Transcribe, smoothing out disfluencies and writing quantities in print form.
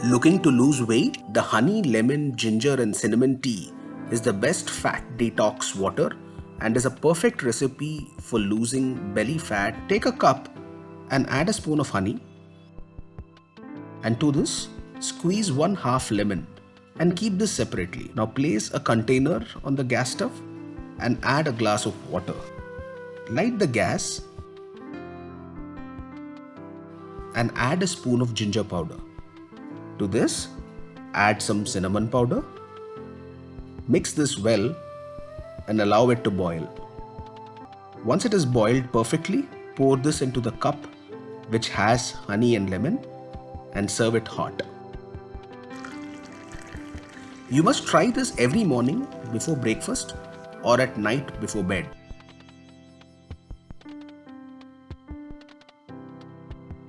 Looking to lose weight? The honey, lemon, ginger and cinnamon tea is the best fat detox water and is a perfect recipe for losing belly fat. Take a cup and add a spoon of honey, and to this squeeze 1/2 lemon and keep this separately. Now place a container on the gas stove and add a glass of water. Light the gas and add a spoon of ginger powder. To this, add some cinnamon powder. Mix this well and allow it to boil. Once it is boiled perfectly, pour this into the cup which has honey and lemon and serve it hot. You must try this every morning before breakfast or at night before bed.